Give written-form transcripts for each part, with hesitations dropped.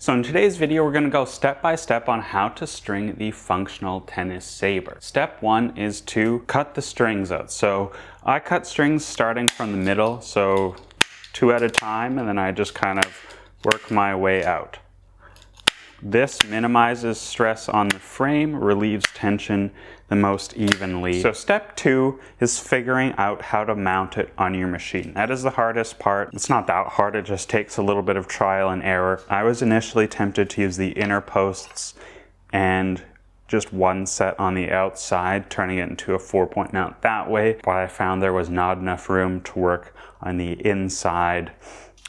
So in today's video, we're going to go step by step on how to string the Functional Tennis Saber. Step one is to cut the strings out. So I cut strings starting from the middle, so 2 at a time, and then I just kind of work my way out. This minimizes stress on the frame, relieves tension the most evenly. So step 2 is figuring out how to mount it on your machine. That is the hardest part. It's not that hard, it just takes a little bit of trial and error. I was initially tempted to use the inner posts and just one set on the outside, turning it into a 4-point mount that way, but I found there was not enough room to work on the inside,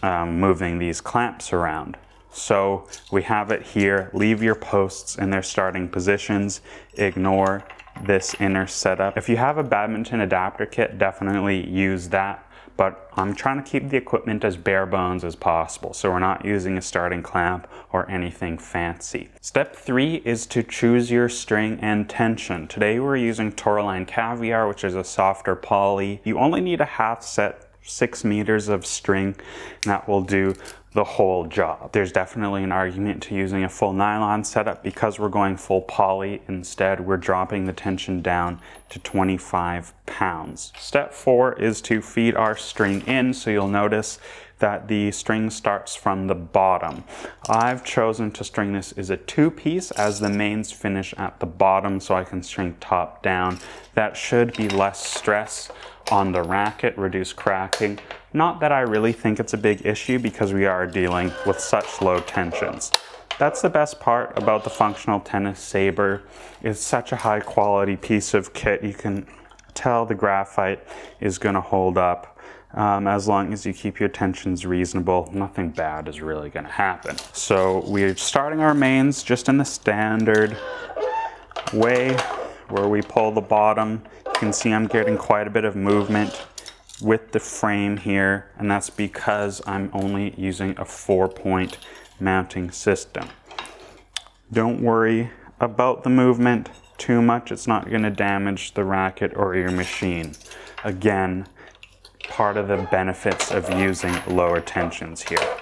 moving these clamps around. So we have it here. Leave your posts in their starting positions. Ignore this inner setup. If you have a badminton adapter kit, definitely use that. But I'm trying to keep the equipment as bare bones as possible, so we're not using a starting clamp or anything fancy. Step 3 is to choose your string and tension. Today we're using Tourmaline Caviar, which is a softer poly. You only need a half set, 6 meters of string, and that will do the whole job. There's definitely an argument to using a full nylon setup. Because we're going full poly instead, we're dropping the tension down to 25 pounds. Step 4 is to feed our string in, so you'll notice that the string starts from the bottom. I've chosen to string this as a 2-piece as the mains finish at the bottom, so I can string top down. That should be less stress on the racket, reduce cracking. Not that I really think it's a big issue because we are dealing with such low tensions. That's the best part about the Functional Tennis Saber. It's such a high quality piece of kit. You can tell the graphite is going to hold up. As long as you keep your tensions reasonable, nothing bad is really going to happen. So we're starting our mains just in the standard way where we pull the bottom. You can see I'm getting quite a bit of movement with the frame here, and that's because I'm only using a 4-point mounting system. Don't worry about the movement too much. It's not going to damage the racket or your machine. Again, part of the benefits of using lower tensions here.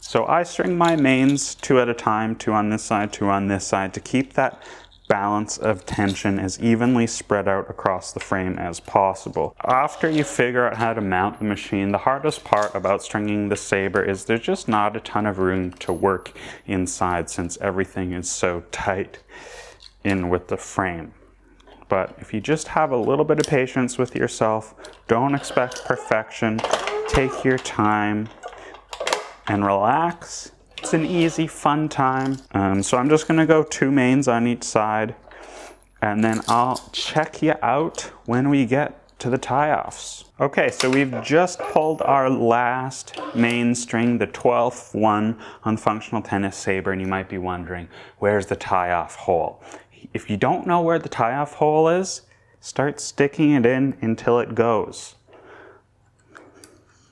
So I string my mains 2 at a time, 2 on this side, 2 on this side, to keep that balance of tension as evenly spread out across the frame as possible. After you figure out how to mount the machine, the hardest part about stringing the Saber is there's just not a ton of room to work inside since everything is so tight in with the frame. But if you just have a little bit of patience with yourself, don't expect perfection, take your time and relax. It's an easy, fun time. So I'm just gonna go 2 mains on each side, and then I'll check you out when we get to the tie-offs. Okay, so we've just pulled our last main string, the 12th one on Functional Tennis Saber, and you might be wondering, where's the tie-off hole? If you don't know where the tie-off hole is, start sticking it in until it goes.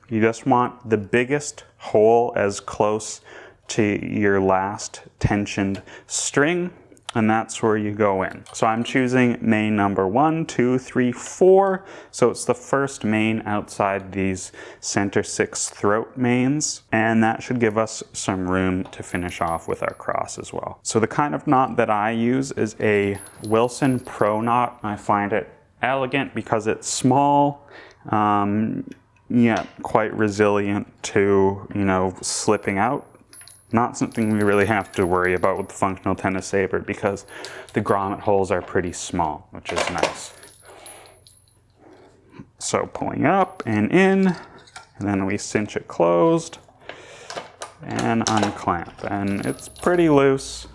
You just want the biggest hole as close to your last tensioned string, and that's where you go in. So I'm choosing main number 1, 2, 3, 4. So it's the first main outside these center 6 throat mains, and that should give us some room to finish off with our cross as well. So the kind of knot that I use is a Wilson Pro knot. I find it elegant because it's small, yet quite resilient to, slipping out. Not something we really have to worry about with the Functional Tennis Saber because the grommet holes are pretty small, which is nice. So pulling up and in, and then we cinch it closed and unclamp, and it's pretty loose.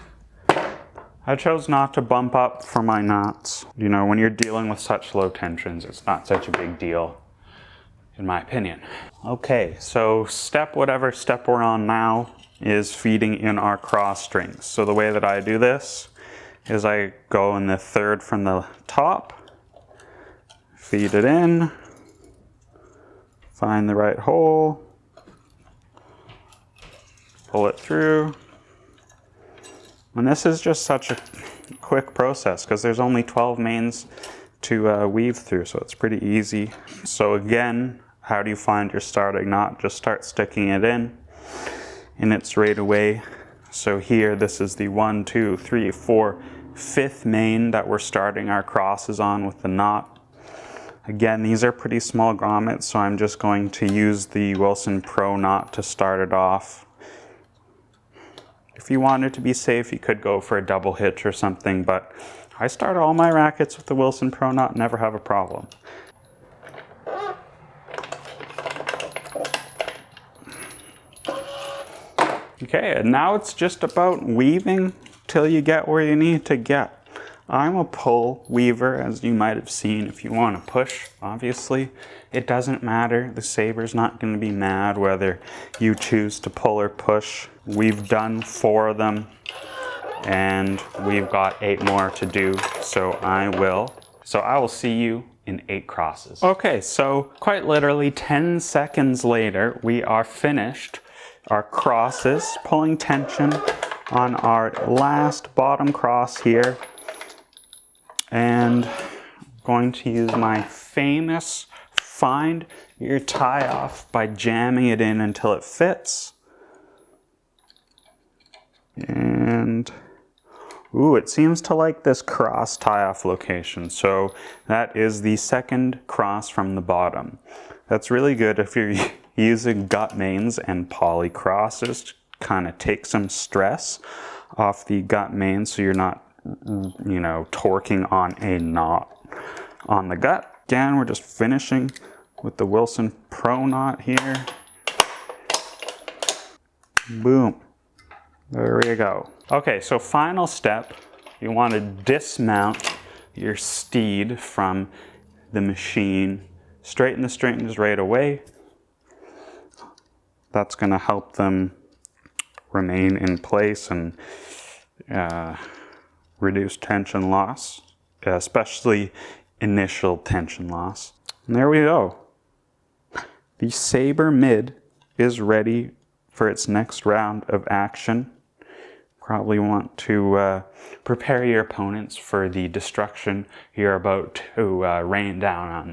I chose not to bump up for my knots. When you're dealing with such low tensions, it's not such a big deal, in my opinion. Okay, so whatever step we're on now is feeding in our cross strings. So the way that I do this is I go in the 3rd from the top, feed it in, find the right hole, pull it through. And this is just such a quick process because there's only 12 mains to weave through, so it's pretty easy. So again, how do you find your starting knot? Just start sticking it in. in its right away. So here, this is the 1, 2, 3, 4, 5th main that we're starting our crosses on with the knot. Again, these are pretty small grommets, so I'm just going to use the Wilson Pro knot to start it off. If you wanted to be safe, you could go for a double hitch or something, but I start all my rackets with the Wilson Pro knot, never have a problem. Okay, and now it's just about weaving till you get where you need to get. I'm a pull weaver, as you might have seen. If you want to push, obviously, it doesn't matter. The saber's not going to be mad whether you choose to pull or push. We've done 4 of them, and we've got 8 more to do, so I will see you in 8 crosses. Okay, so quite literally 10 seconds later, we are finished our crosses, pulling tension on our last bottom cross here. And I'm going to use my famous find your tie off by jamming it in until it fits. And ooh, it seems to like this cross tie off location. So that is the 2nd cross from the bottom. That's really good if you're using gut mains and poly crosses to kind of take some stress off the gut main, so you're not, you know, torquing on a knot on the gut. Again, we're just finishing with the Wilson Pro knot here. Boom. There we go. Okay, so final step, you want to dismount your steed from the machine. Straighten the strings right away. That's going to help them remain in place and reduce tension loss, especially initial tension loss. And there we go. The Saber Mid is ready for its next round of action. Probably want to prepare your opponents for the destruction you're about to rain down on them.